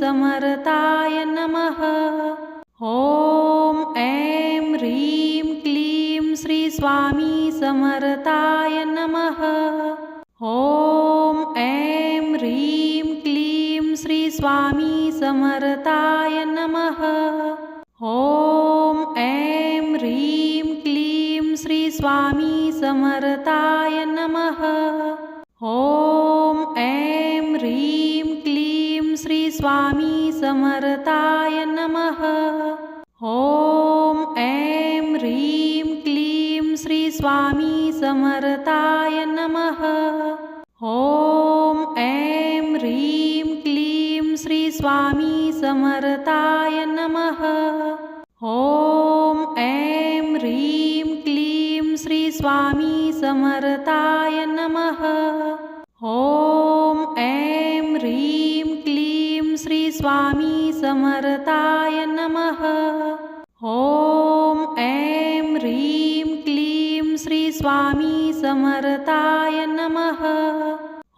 समर्थाय नमः। ॐ ऐं ह्रीं क्लीं श्री स्वामी समर्थाय नमः। ॐ ऐं ह्रीं क्लीं श्री स्वामी समर्थाय नमः। ॐ ऐं ह्रीं क्लीं श्री स्वामी समर्थाय नमः। ॐ ऐं ह्रीं क्लीं श्री स्वामी समर्थाय नमः। ॐ ऐं ह्रीं क्लीं श्री स्वामी समर्थाय नमः। ॐ ऐं ह्रीं क्लीं श्री स्वामी समर्थाय नमः। ॐ ऐं ह्रीं क्लीं श्री स्वामी समर्थाय नमः। ॐ ऐं ह्रीं क्लीं श्री स्वामी समर्थाय नमः। ॐ ऐं ह्रीं क्लीं श्री स्वामी समर्थाय नमः।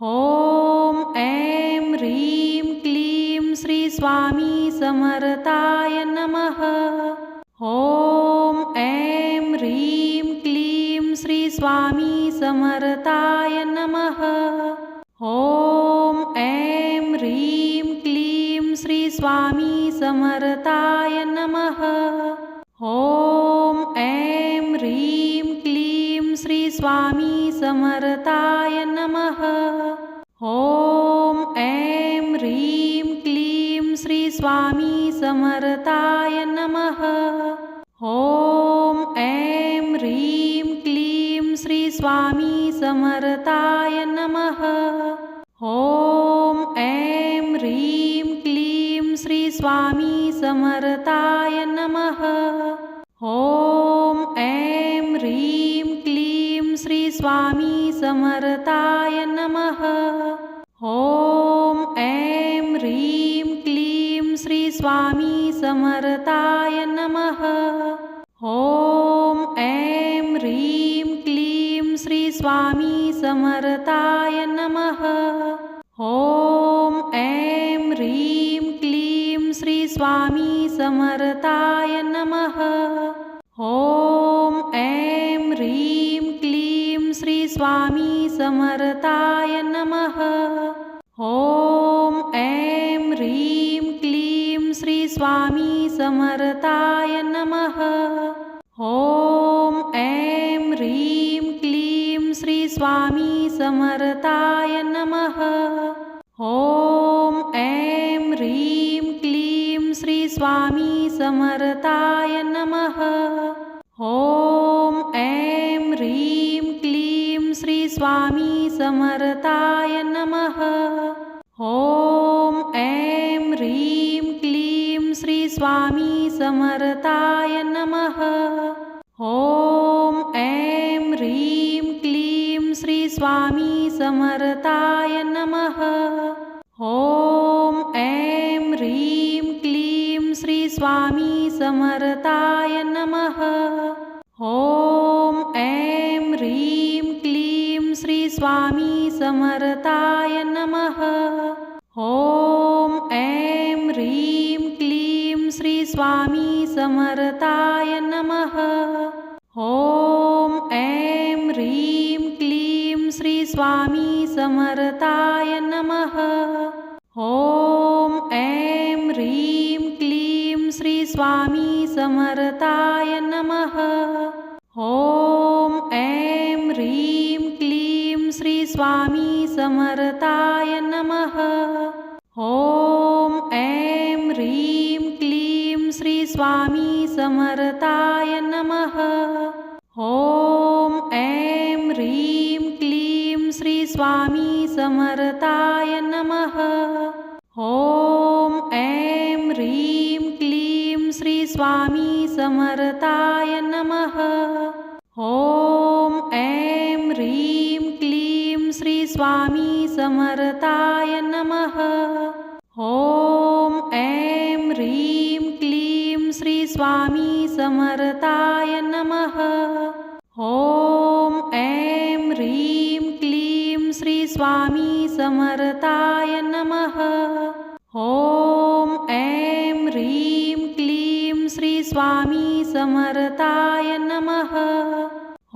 ॐ ऐं ह्रीं क्लीं श्री स्वामी समर्थाय नमः। ॐ ऐं ह्रीं क्लीं श्री स्वामी समर्थाय नमः। ॐ ऐं ह्रीं क्लीं श्री स्वामी समर्थाय नमः। ॐ ऐं ह्रीं क्लीं श्री स्वामी समर्थाय नमः। ॐ ऐं ह्रीं क्लीं श्री स्वामी समर्थाय नमः। ॐ ऐं ह्रीं क्लीं श्री स्वामी समर्थाय नमः। ॐ ऐं ह्रीं क्लीं श्री स्वामी समर्थाय नमः। ॐ ऐं ह्रीं क्लीं श्री स्वामी समर्थाय नमः। ॐ ऐं ह्रीं क्लीं श्री स्वामी समर्थाय नमः। ॐ ऐं ह्रीं क्लीं श्री स्वामी समर्थाय नमः। ॐ ऐं ह्रीं क्लीं श्री स्वामी समर्थाय नमः। ॐ ऐं ह्रीं क्लीं श्री स्वामी समर्थाय नमः। ॐ ऐं ह्रीं क्लीं श्री स्वामी समर्थाय नमः। ॐ ऐं ह्रीं क्लीं श्री स्वामी समर्थाय नमः। ॐ ऐं ह्रीं क्लीं श्री स्वामी समर्थाय नमः। ॐ ऐं ह्रीं क्लीं श्री स्वामी समर्थाय नमः। ॐ ऐं ह्रीं क्लीं श्री स्वामी समर्थाय नमः। ॐ ऐं ह्रीं क्लीं श्री स्वामी समर्थाय नमः। ॐ ऐं ह्रीं क्लीं श्री स्वामी समर्थाय नमः। ॐ ऐं ह्रीं क्लीं श्री स्वामी समर्थाय नमः। ॐ ऐं ह्रीं क्लीं श्री स्वामी समर्थाय नमः। ॐ ऐं ह्रीं क्लीं श्री स्वामी समर्थाय नमः। ॐ ऐं ह्रीं क्लीं श्री स्वामी समर्थाय नमः। ॐ ऐं ह्रीं क्लीं श्री स्वामी समर्थाय नमः। ॐ ऐं ह्रीं क्लीं श्री स्वामी समर्थाय नमः। ॐ ऐं ह्रीं क्लीं श्री स्वामी समर्थाय नमः। ॐ ऐं ह्रीं क्लीं श्री स्वामी समर्थाय नमः। ॐ ऐं ह्रीं क्लीं श्री स्वामी समर्थाय नमः। ॐ ऐं ह्रीं क्लीं श्री स्वामी समर्थाय नमः। ॐ ऐं ह्रीं क्लीं श्री स्वामी समर्थाय नमः। ॐ ऐं ह्रीं क्लीं श्री स्वामी समर्थाय नमः।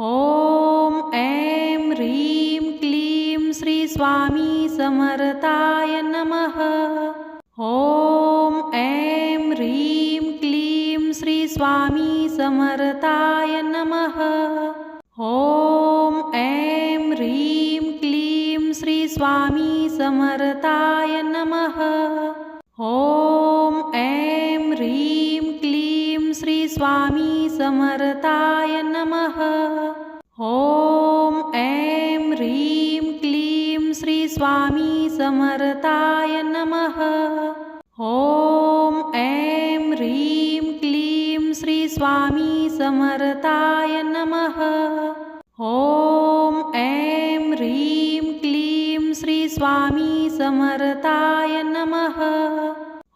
ॐ ऐं ह्रीं क्लीं श्री स्वामी समर्थाय नमः। ॐ ऐं ह्रीं क्लीं श्री स्वामी समर्थाय नमः। ॐ ऐं ह्रीं क्लीं श्री स्वामी समर्थाय नमः। ॐ ऐं ह्रीं क्लीं श्री स्वामी समर्थाय नमः। ॐ ऐं ह्रीं क्लीं श्री स्वामी समर्थाय नमः। ॐ ऐं ह्रीं क्लीं श्री स्वामी समर्थाय नमः। ॐ ऐं ह्रीं क्लीं श्री स्वामी समर्थाय नमः।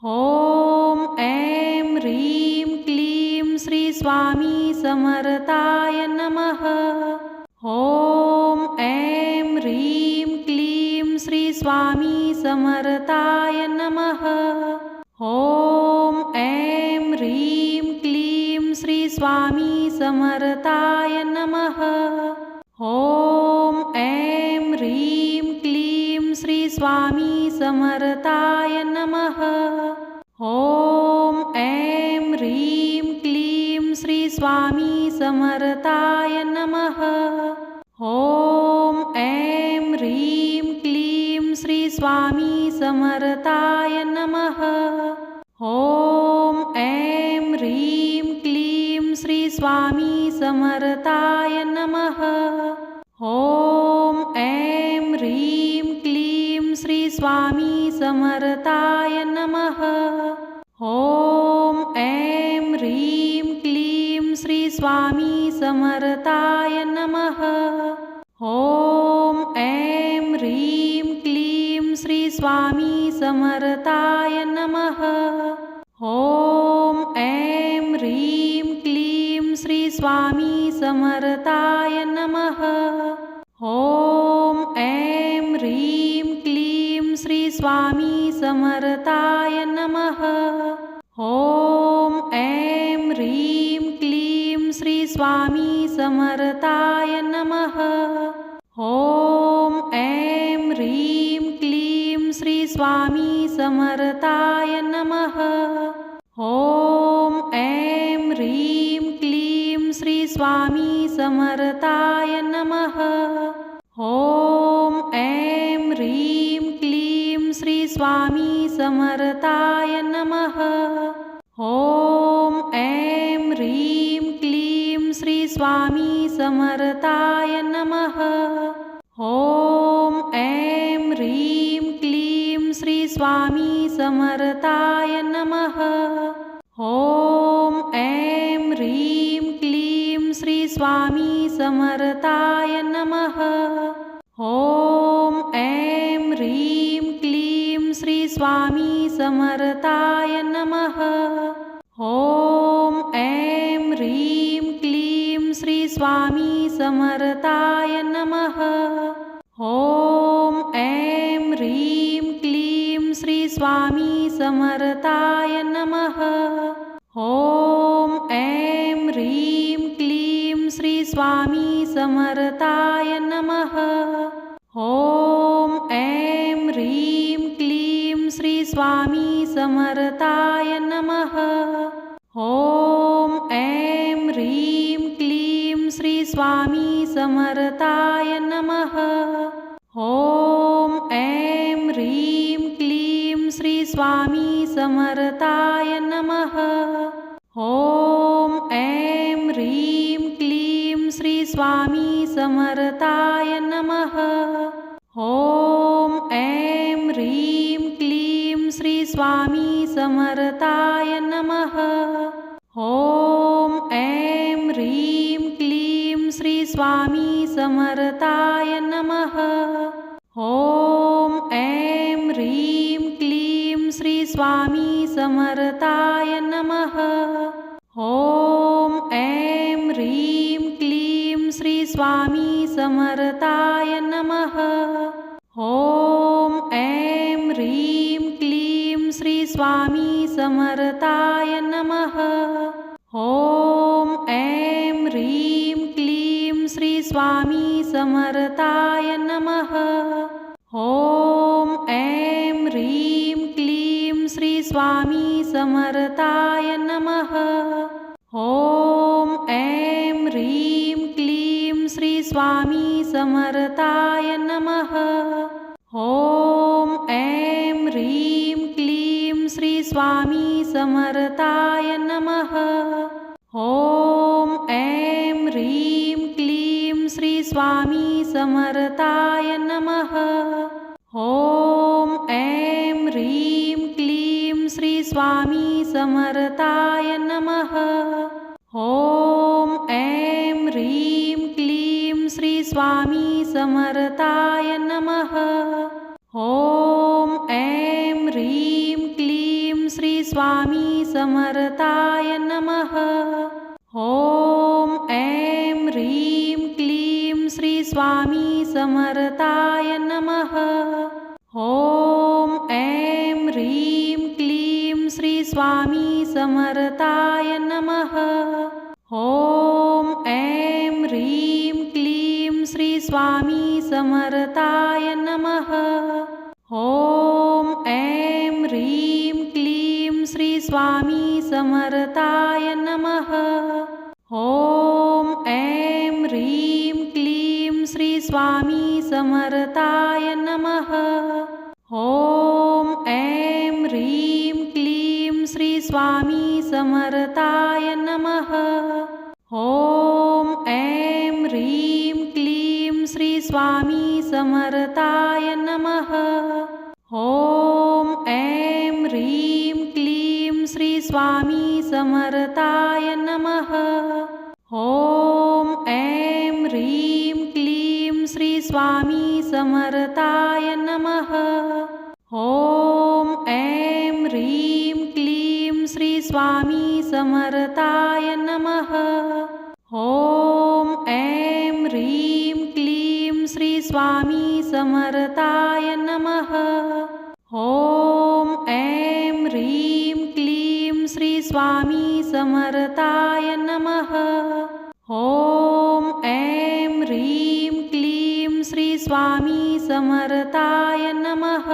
ॐ ऐं ह्रीं क्लीं श्री स्वामी समर्थाय नमः। ॐ ऐं ह्रीं क्लीं श्री स्वामी समर्थाय नमः। ॐ ऐं ह्रीं क्लीं श्री स्वामी समर्थाय नमः। ॐ ऐं ह्रीं क्लीं श्री स्वामी समर्थाय नमः। ॐ ऐं ह्रीं क्लीं श्री स्वामी समर्थाय नमः। ॐ ऐं ह्रीं क्लीं श्री स्वामी समर्थाय नमः। ॐ ऐं ह्रीं क्लीं श्री स्वामी समर्थाय नमः। ॐ ऐं ह्रीं क्लीं श्री स्वामी समर्थाय नमः। ॐ ऐं ह्रीं क्लीं श्री स्वामी समर्थाय नमः। ॐ ऐं ह्रीं क्लीं श्री स्वामी समर्थाय नमः। ॐ ऐं ह्रीं क्लीं श्री स्वामी समर्थाय नमः। ॐ ऐं ह्रीं क्लीं श्री स्वामी समर्थाय नमः। ॐ ऐं ह्रीं क्लीं श्री स्वामी समर्थाय नमः। ॐ ऐं ह्रीं क्लीं श्री स्वामी समर्थाय नमः। ॐ ऐं ह्रीं क्लीं श्री स्वामी समर्थाय नमः। ॐ ऐं ह्रीं क्लीं श्री स्वामी समर्थाय नमः। ॐ ऐं ह्रीं क्लीं श्री स्वामी समर्थाय नमः। ॐ ऐं ह्रीं क्लीं श्री स्वामी समर्थाय नमः। ॐ ऐं ह्रीं क्लीं श्री स्वामी समर्थाय नमः। ॐ ऐं ह्रीं क्लीं श्री स्वामी समर्थाय नमः। ॐ ऐं ह्रीं क्लीं श्री स्वामी समर्थाय नमः। ॐ ऐं ह्रीं क्लीं श्री स्वामी समर्थाय नमः। ॐ ऐं ह्रीं क्लीं श्री स्वामी समर्थाय नमः। ॐ ऐं ह्रीं क्लीं श्री स्वामी समर्थाय नमः। ॐ ऐं ह्रीं क्लीं श्री स्वामी समर्थाय नमः। ॐ ऐं ह्रीं क्लीं श्री स्वामी समर्थाय नमः। ॐ ऐं ह्रीं क्लीं श्री स्वामी समर्थाय नमः। ॐ ऐं ह्रीं क्लीं श्री स्वामी समर्थाय नमः। ॐ ऐं ह्रीं क्लीं श्री स्वामी समर्थाय नमः। ॐ ऐं ह्रीं क्लीं श्री स्वामी समर्थाय नमः। ॐ ऐं ह्रीं क्लीं श्री स्वामी समर्थाय नमः। ॐ ऐं ह्रीं क्लीं स्वामी समर्थाय नमः। ॐ ऐं ह्रीं क्लीं श्री स्वामी समर्थाय नमः। ॐ ऐं ह्रीं क्लीं श्री स्वामी समर्थाय नमः। ॐ ऐं ह्रीं क्लीं श्री स्वामी समर्थाय नमः। ॐ ऐं ह्रीं क्लीं श्री स्वामी समर्थाय नमः। ॐ ऐं ह्रीं क्लीं श्री स्वामी समर्थाय नमः। ॐ ऐं ह्रीं क्लीं श्री स्वामी समर्थाय नमः। ॐ ऐं ह्रीं क्लीं श्री स्वामी समर्थाय नमः। ॐ ऐं ह्रीं क्लीं श्री स्वामी समर्थाय नमः। ॐ ऐं ह्रीं क्लीं श्री स्वामी समर्थाय नमः। ॐ ऐं ह्रीं क्लीं श्री स्वामी समर्थाय नमः। ॐ ऐं ह्रीं क्लीं श्री स्वामी समर्थाय नमः। ॐ ऐं ह्रीं क्लीं श्री स्वामी समर्थाय नमः। ॐ ऐं ह्रीं क्लीं श्री स्वामी समर्थाय नमः। ॐ ऐं ह्रीं क्लीं श्री स्वामी समर्थाय नमः। ॐ ऐं ह्रीं क्लीं श्री स्वामी समर्थाय नमः। ॐ ऐं ह्रीं क्लीं श्री स्वामी समर्थाय नमः। ॐ ऐं ह्रीं क्लीं श्री स्वामी समर्थाय नमः। ॐ ऐं ह्रीं क्लीं श्री स्वामी समर्थाय नमः। ॐ ऐं ह्रीं क्लीं श्री स्वामी समर्थाय नमः। ॐ ऐं ह्रीं क्लीं श्री स्वामी समर्थाय नमः। ॐ ऐं ह्रीं क्लीं श्री स्वामी समर्थाय नमः।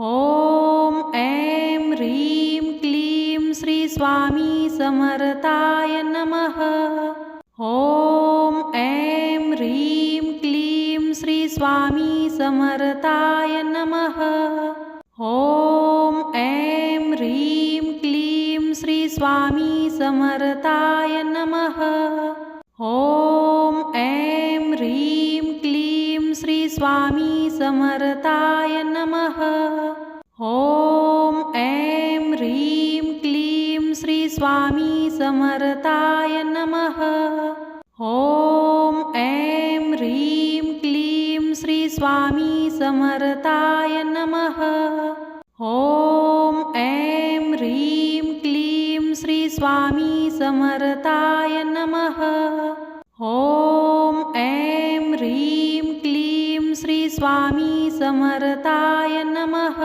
ॐ ऐं ह्रीं क्लीं श्री स्वामी समर्थाय नमः। ॐ ऐं ह्रीं क्लीं श्री स्वामी समर्थाय नमः। ॐ ऐं ह्रीं क्लीं श्री स्वामी समर्थाय नमः। ॐ ऐं ह्रीं क्लीं श्री स्वामी समर्थाय नमः। ॐ ऐं ह्रीं क्लीं श्री स्वामी समर्थाय नमः। ॐ ऐं ह्रीं क्लीं श्री स्वामी समर्थाय नमः। ॐ ऐं ह्रीं क्लीं श्री स्वामी समर्थाय नमः। ॐ ऐं ह्रीं क्लीं श्री स्वामी समर्थाय नमः।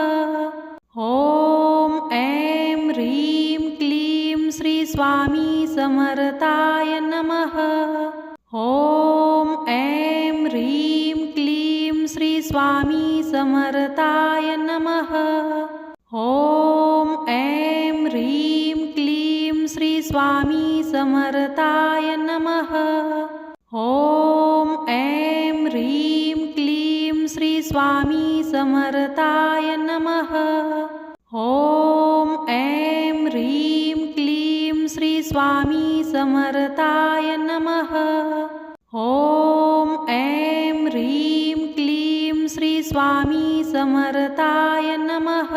ॐ ऐं ह्रीं क्लीं श्री स्वामी समर्थाय नमः। ॐ ऐं ह्रीं क्लीं श्री स्वामी समर्थाय नमः। ॐ ऐं ह्रीं क्लीं श्री स्वामी समर्थाय नमः। ॐ ऐं ह्रीं क्लीं श्री स्वामी समर्थाय नमः। ॐ ऐं ह्रीं क्लीं श्री स्वामी समर्थाय नमः। ॐ ऐं ह्रीं क्लीं श्री स्वामी समर्थाय नमः।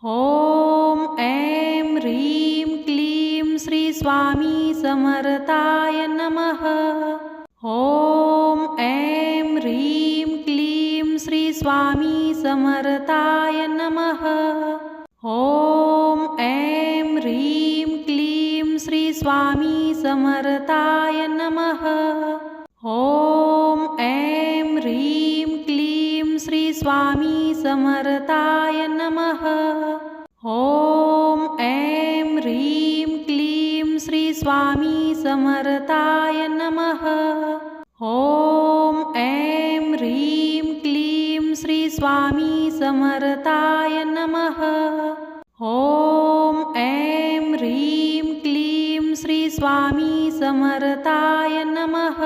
ॐ ऐं ह्रीं क्लीं श्री स्वामी समर्थाय नमः। ॐ ऐं ह्रीं क्लीं श्री स्वामी समर्थाय नमः। ॐ ऐं ह्रीं क्लीं श्री स्वामी समर्थाय नमः। ॐ ऐं ह्रीं क्लीं श्री स्वामी समर्थाय नमः। ऐं ह्रीं क्लीं श्री स्वामी समर्थाय नमः। ॐ ऐं ह्रीं क्लीं श्री स्वामी समर्थाय नमः। ॐ ऐं ह्रीं क्लीं श्री स्वामी समर्थाय नमः।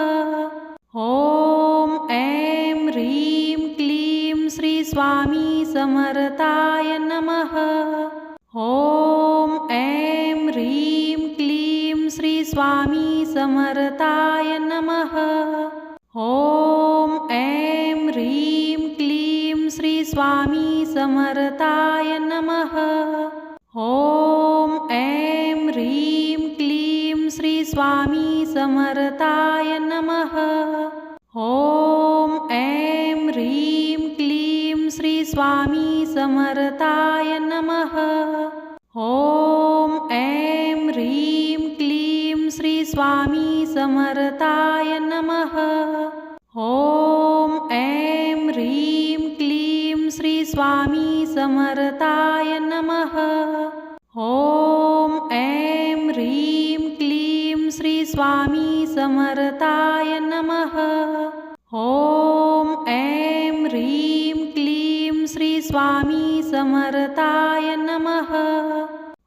ॐ ऐं ह्रीं क्लीं श्री स्वामी समर्थाय नमः। ॐ ऐं ह्रीं क्लीं श्री स्वामी समर्थाय नमः। ॐ ऐं ह्रीं क्लीं श्री स्वामी समर्थाय नमः। ॐ ऐं ह्रीं क्लीं श्री स्वामी समर्थाय नमः। ॐ ऐं ह्रीं क्लीं श्री स्वामी समर्थाय नमः। ॐ ऐं ह्रीं क्लीं श्री स्वामी समर्थाय नमः। ॐ ऐं ह्रीं क्लीं श्री स्वामी समर्थाय नमः। ॐ ऐं ह्रीं क्लीं श्री स्वामी समर्थाय नमः। ॐ ऐं ह्रीं क्लीं श्री स्वामी समर्थाय नमः।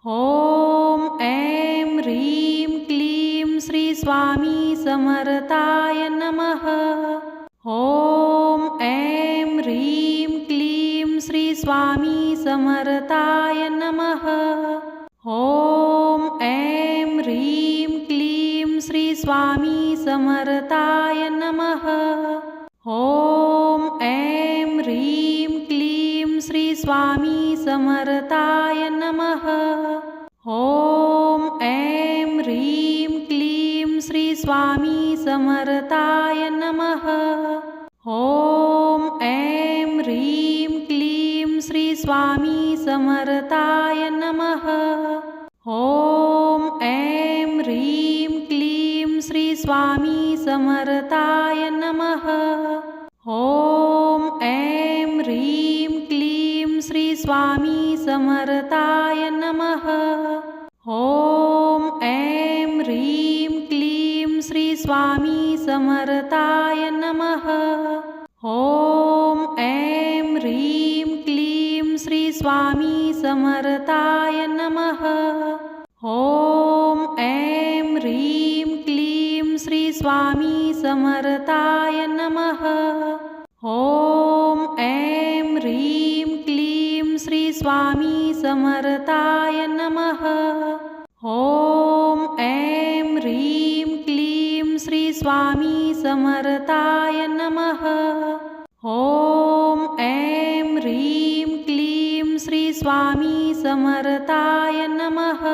ॐ ऐं ह्रीं क्लीं श्री स्वामी समर्थाय नमः। ॐ ऐं ह्रीं क्लीं श्री स्वामी समर्थाय नमः। ॐ ऐं ह्रीं क्लीं श्री स्वामी समर्थाय नमः। ॐ ऐं ह्रीं क्लीं श्री स्वामी समर्थाय नमः। ॐ ऐं ह्रीं क्लीं श्री स्वामी समर्थाय नमः। ॐ ऐं ह्रीं क्लीं श्री स्वामी समर्थाय नमः। ॐ ऐं ह्रीं क्लीं श्री स्वामी समर्थाय नमः। ॐ ऐं ह्रीं क्लीं श्री स्वामी समर्थाय नमः। ॐ ऐं ह्रीं क्लीं श्री स्वामी समर्थाय नमः। ॐ ऐं ह्रीं क्लीं श्री स्वामी समर्थाय नमः। ॐ ऐं ह्रीं क्लीं श्री स्वामी समर्थाय नमः। ॐ ऐं ह्रीं क्लीं श्री स्वामी समर्थाय नमः। ॐ ऐं ह्रीं क्लीं श्री स्वामी समर्थाय नमः। ॐ ऐं ह्रीं क्लीं श्री स्वामी समर्थाय नमः।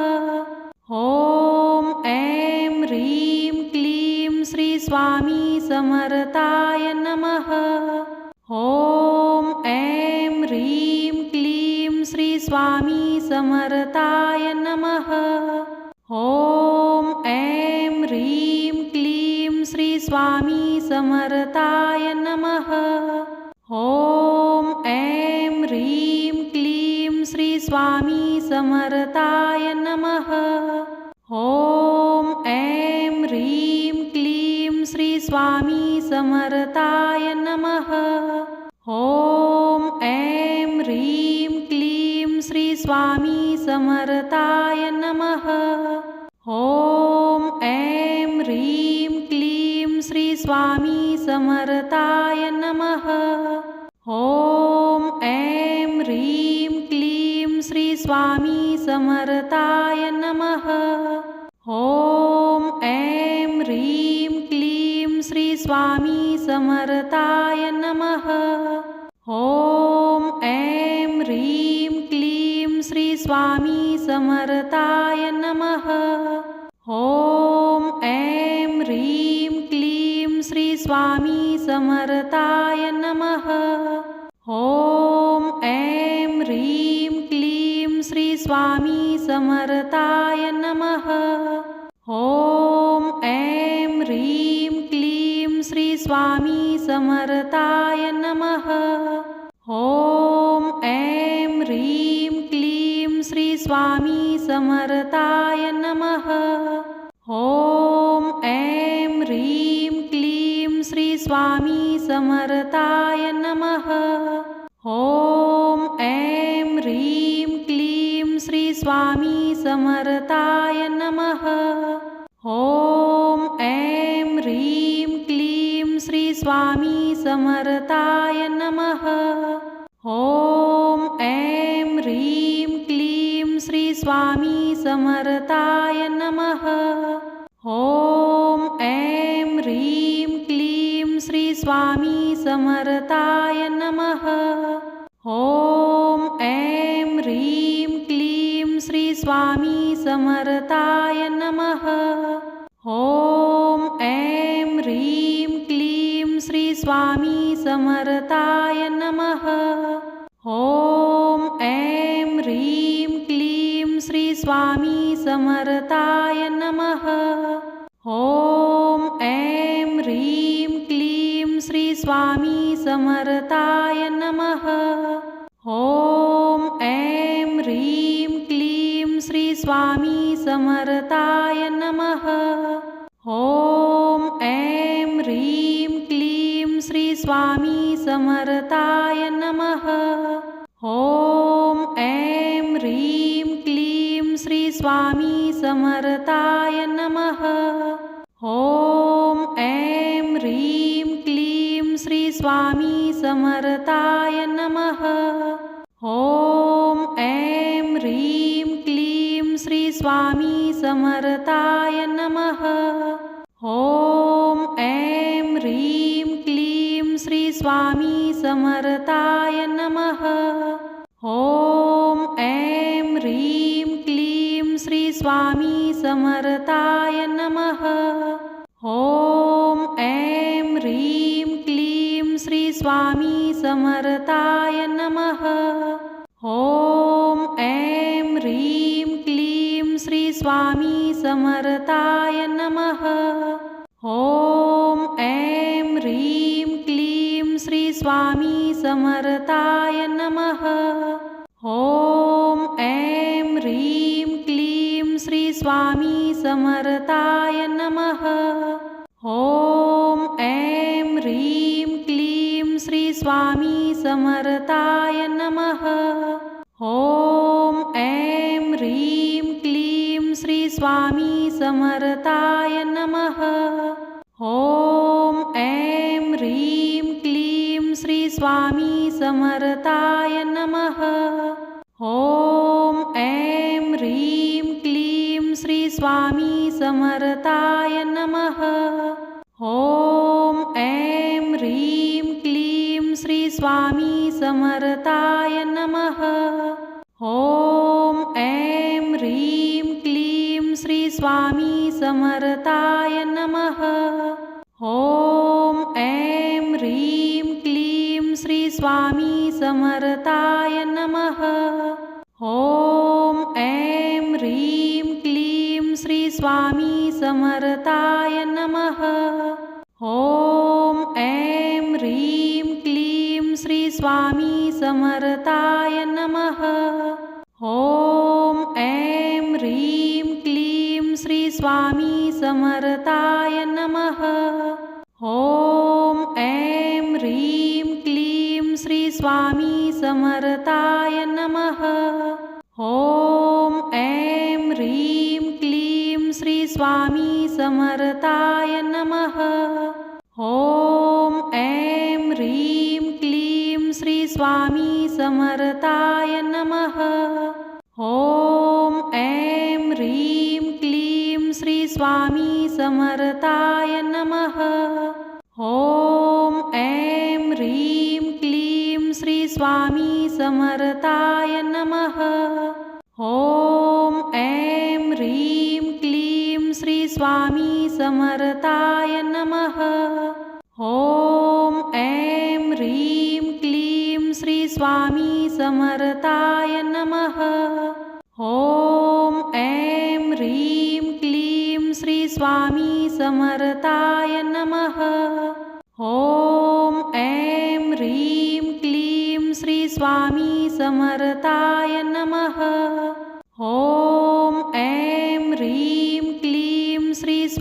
ॐ ऐं ह्रीं क्लीं श्री स्वामी समर्थाय नमः। ॐ ऐं ह्रीं क्लीं श्री स्वामी समर्थाय नमः। ॐ ऐं ह्रीं क्लीं श्री स्वामी समर्थाय नमः। ॐ ऐं ह्रीं क्लीं श्री स्वामी समर्थाय नमः। ॐ ऐं ह्रीं क्लीं श्री स्वामी समर्थाय नमः। ॐ ऐं ह्रीं क्लीं श्री स्वामी समर्थाय नमः। ॐ ऐं ह्रीं क्लीं श्री स्वामी समर्थाय नमः। ॐ ऐं ह्रीं क्लीं श्री स्वामी समर्थाय नमः। ॐ ऐं ह्रीं क्लीं श्री स्वामी समर्थाय नमः। ॐ ऐं ह्रीं क्लीं श्री स्वामी समर्थाय नमः। ॐ ऐं ह्रीं क्लीं श्री स्वामी समर्थाय नमः। ॐ ऐं ह्रीं क्लीं श्री स्वामी समर्थाय नमः। ॐ ऐं ह्रीं क्लीं श्री स्वामी समर्थाय नमः। ॐ ऐं ह्रीं क्लीं श्री स्वामी समर्थाय नमः। ॐ ऐं ह्रीं क्लीं श्री स्वामी समर्थाय नमः। ॐ ऐं ह्रीं क्लीं श्री स्वामी समर्थाय नमः। ॐ ऐं ह्रीं क्लीं श्री स्वामी समर्थाय नमः। ॐ ऐं ह्रीं क्लीं श्री स्वामी समर्थाय नमः। ॐ ऐं ह्रीं क्लीं श्री स्वामी समर्थाय नमः। ॐ ऐं ह्रीं क्लीं श्री स्वामी समर्थाय नमः। ॐ ऐं ह्रीं क्लीं श्री स्वामी समर्थाय नमः। ॐ ऐं ह्रीं क्लीं श्री स्वामी समर्थाय नमः। ॐ ऐं ह्रीं क्लीं श्री स्वामी समर्थाय नमः। ॐ ऐं ह्रीं क्लीं श्री स्वामी समर्थाय नमः। ॐ ऐं ह्रीं क्लीं श्री स्वामी समर्थाय नमः। ॐ ऐं ह्रीं क्लीं श्री स्वामी समर्थाय नमः। ॐ ऐं ह्रीं क्लीं श्री स्वामी समर्थाय नमः। ॐ ऐं ह्रीं क्लीं श्री स्वामी समर्थाय नमः। ॐ ऐं ह्रीं क्लीं श्री स्वामी समर्थाय नमः। ॐ ऐं ह्रीं क्लीं श्री स्वामी समर्थाय नमः। ॐ ऐं ह्रीं क्लीं श्री स्वामी समर्थाय नमः। ॐ ऐं ह्रीं क्लीं श्री स्वामी समर्थाय नमः। ॐ ऐं ह्रीं क्लीं श्री स्वामी समर्थाय नमः। ॐ ऐं ह्रीं क्लीं श्री स्वामी समर्थाय नमः। ॐ ऐं ह्रीं क्लीं श्री स्वामी समर्थाय नमः। ॐ ऐं ह्रीं क्लीं श्री स्वामी समर्थाय नमः। ॐ ऐं ह्रीं क्लीं श्री स्वामी समर्थाय नमः। ॐ ऐं ह्रीं क्लीं श्री स्वामी समर्थाय नमः। ॐ ऐं ह्रीं क्लीं श्री स्वामी समर्थाय नमः। ॐ ऐं ह्रीं क्लीं श्री स्वामी समर्थाय नमः। ॐ ऐं ह्रीं क्लीं श्री स्वामी समर्थाय नमः। ॐ ऐं ह्रीं क्लीं श्री स्वामी समर्थाय नमः। ॐ ऐं ह्रीं क्लीं श्री स्वामी समर्थाय नमः। ॐ ऐं ह्रीं क्लीं श्री स्वामी समर्थाय नमः। ॐ ऐं ह्रीं क्लीं श्री स्वामी समर्थाय नमः। ॐ ऐं ह्रीं क्लीं श्री स्वामी समर्थाय नमः। ॐ ऐं ह्रीं क्लीं श्री स्वामी समर्थाय नमः। ॐ ऐं ह्रीं क्लीं श्री स्वामी समर्थाय नमः। ॐ ऐं ह्रीं क्लीं श्री स्वामी समर्थाय नमः। ॐ ऐं ह्रीं क्लीं श्री स्वामी समर्थाय नमः। ॐ ऐं ह्रीं क्लीं श्री स्वामी समर्थाय नमः। ॐ ऐं ह्रीं क्लीं श्री स्वामी समर्थाय नमः। ॐ ऐं ह्रीं क्लीं श्री स्वामी समर्थाय नमः। ॐ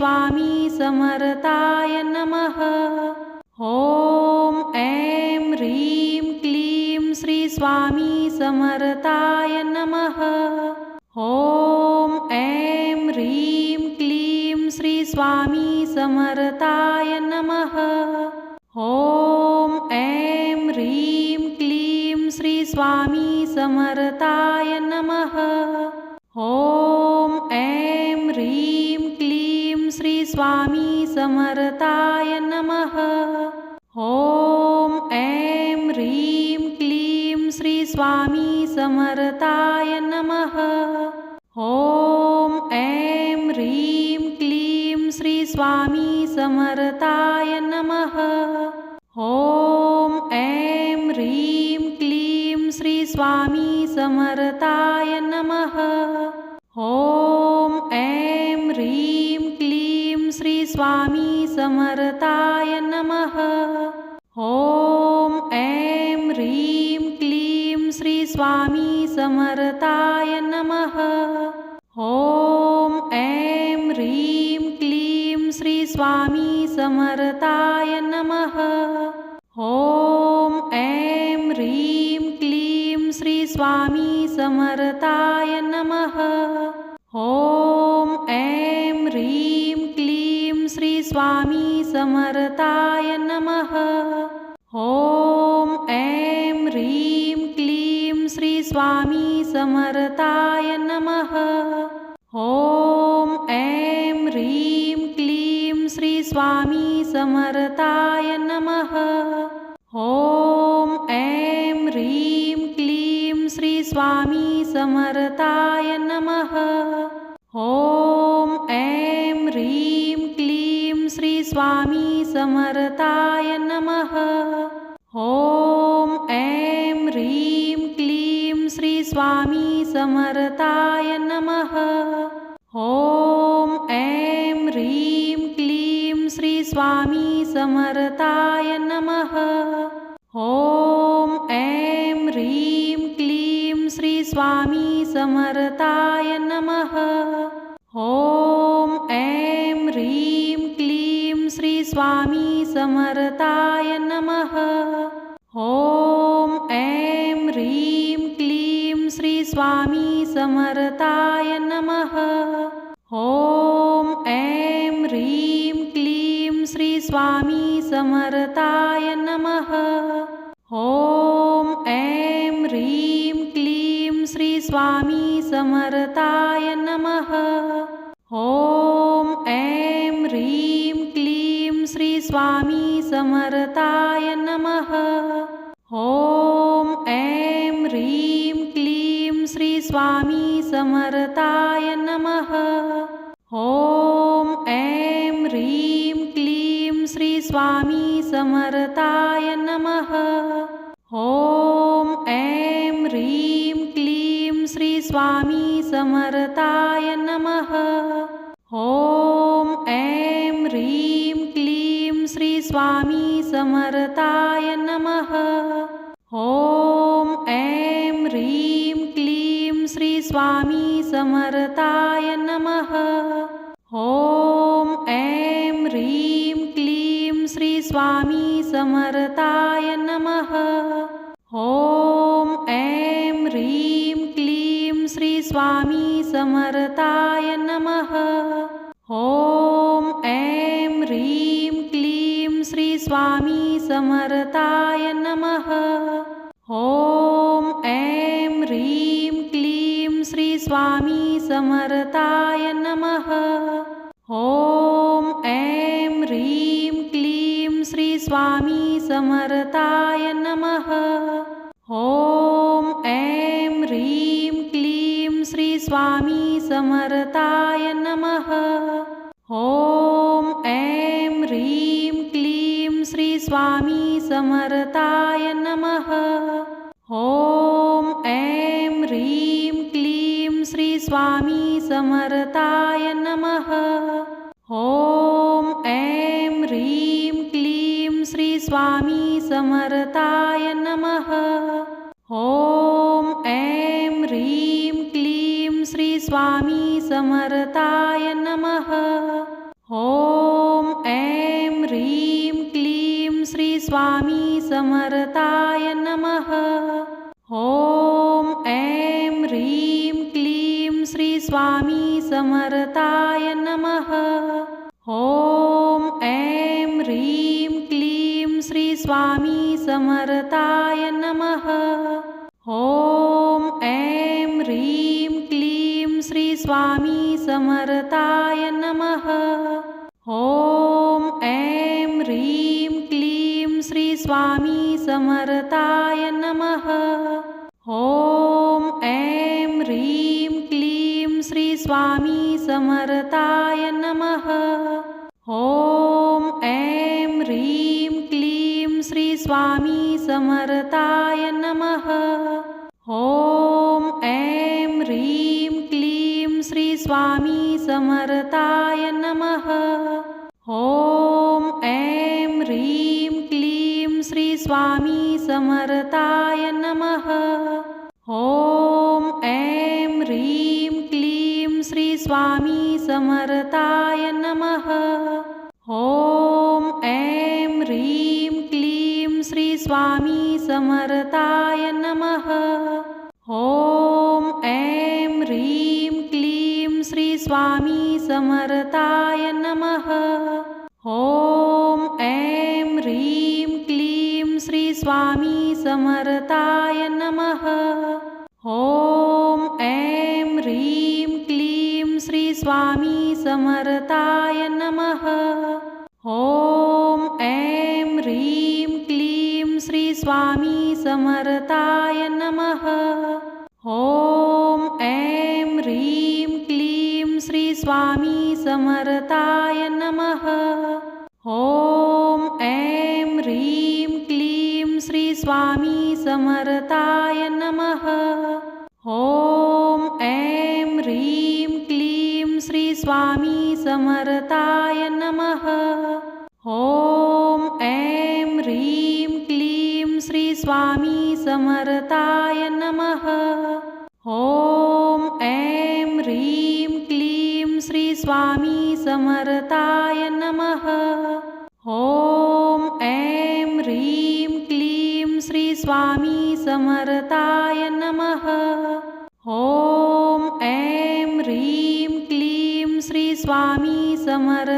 स्वामी समर्थाय नमः। ॐ ऐं ह्रीं क्लीं श्री स्वामी समर्थाय नमः। ॐ ऐं ह्रीं क्लीं श्री स्वामी समर्थाय नमः। ॐ ऐं ह्रीं क्लीं श्री स्वामी समर्थाय नमः। ॐ ऐं ह्रीं क्लीं श्री स्वामी समर्थाय नमः। ॐ ऐं ह्रीं क्लीं श्री स्वामी समर्थाय नमः। ॐ ऐं ह्रीं क्लीं श्री स्वामी समर्थाय नमः। ॐ ऐं ह्रीं क्लीं श्री स्वामी समर्थाय नमः। ॐ ऐं ह्रीं क्लीं श्री स्वामी समर्थाय नमः। ॐ ऐं ह्रीं क्लीं श्री स्वामी समर्थाय नमः। ॐ ऐं ह्रीं क्लीं श्री स्वामी समर्थाय नमः। ॐ ऐं ह्रीं क्लीं श्री स्वामी समर्थाय नमः। ॐ ऐं ह्रीं क्लीं श्री स्वामी समर्थाय नमः। ॐ ऐं ह्रीं क्लीं श्री स्वामी समर्थाय नमः। ॐ ऐं ह्रीं क्लीं श्री स्वामी समर्थाय नमः। ॐ ऐं ह्रीं क्लीं श्री स्वामी समर्थाय नमः। ॐ ऐं ह्रीं क्लीं श्री स्वामी समर्थाय नमः। ॐ ऐं ह्रीं क्लीं श्री स्वामी समर्थाय नमः। ॐ ऐं ह्रीं क्लीं श्री स्वामी समर्थाय नमः। ॐ ऐं ह्रीं क्लीं श्री स्वामी समर्थाय नमः। ॐ ऐं ह्रीं क्लीं श्री स्वामी समर्थाय नमः। ॐ ऐं ह्रीं क्लीं श्री स्वामी समर्थाय नमः। ॐ ऐं ह्रीं क्लीं श्री स्वामी समर्थाय नमः। ॐ ऐं ह्रीं क्लीं श्री स्वामी समर्थाय नमः। ॐ ऐं ह्रीं क्लीं श्री स्वामी समर्थाय नमः। ॐ ऐं ह्रीं क्लीं श्री स्वामी समर्थाय नमः। ॐ ऐं ह्रीं क्लीं श्री स्वामी समर्थाय नमः। ॐ ऐं ह्रीं क्लीं श्री स्वामी समर्थाय नमः। ॐ ऐं ह्रीं क्लीं श्री स्वामी समर्थाय नमः। ॐ ऐं ह्रीं क्लीं श्री स्वामी समर्थाय नमः। ॐ ऐं ह्रीं क्लीं श्री स्वामी समर्थाय नमः। ॐ ऐं ह्रीं क्लीं श्री स्वामी समर्थाय नमः। ॐ ऐं ह्रीं क्लीं श्री स्वामी समर्थाय नमः। ॐ ऐं ह्रीं क्लीं श्री स्वामी समर्थाय नमः। ॐ ऐं ह्रीं क्लीं श्री स्वामी समर्थाय नमः। ॐ ऐं ह्रीं क्लीं श्री स्वामी समर्थाय नमः। ॐ ऐं ह्रीं क्लीं श्री स्वामी समर्थाय नमः। ॐ ऐं ह्रीं क्लीं श्री स्वामी समर्थाय नमः। ॐ ऐं ह्रीं क्लीं श्री स्वामी समर्थाय नमः। ॐ ऐं ह्रीं क्लीं श्री स्वामी समर्थाय नमः। समर्थाय नमः। ॐ ऐं ह्रीं क्लीं श्री स्वामी समर्थाय नमः। ॐ ऐं ह्रीं क्लीं श्री स्वामी समर्थाय नमः। ॐ ऐं ह्रीं क्लीं श्री स्वामी समर्थाय नमः। ॐ ऐं ह्रीं क्लीं श्री स्वामी समर्थाय नमः। ॐ ऐं ह्रीं क्लीं श्री स्वामी समर्थाय नमः। ॐ ऐं ह्रीं क्लीं श्री स्वामी समर्थाय नमः। ॐ ऐं ह्रीं क्लीं श्री स्वामी समर्थाय नमः। ॐ ऐं ह्रीं क्लीं श्री स्वामी समर्थाय नमः। ॐ ऐं ह्रीं क्लीं श्री स्वामी समर्थाय नमः। ॐ ऐं ह्रीं क्लीं श्री स्वामी समर्थाय नमः। ॐ ऐं ह्रीं क्लीं श्री स्वामी समर्थाय नमः। ॐ ऐं ह्रीं क्लीं श्री स्वामी समर्थाय नमः। ॐ ऐं ह्रीं क्लीं श्री स्वामी समर्थाय नमः। ॐ ऐं ह्रीं क्लीं श्री स्वामी समर्थाय नमः। ॐ ऐं ह्रीं क्लीं श्री स्वामी समर्थाय नमः। ॐ ऐं ह्रीं क्लीं श्री स्वामी समर्थाय नमः। ॐ ऐं ह्रीं क्लीं श्री स्वामी समर्थाय नमः। ॐ ऐं ह्रीं क्लीं श्री स्वामी समर्थाय नमः। ॐ ऐं ह्रीं क्लीं श्री स्वामी समर्थाय नमः। ॐ ऐं ह्रीं क्लीं श्री स्वामी समर्थाय नमः। ॐ ऐं ह्रीं क्लीं श्री स्वामी समर्थाय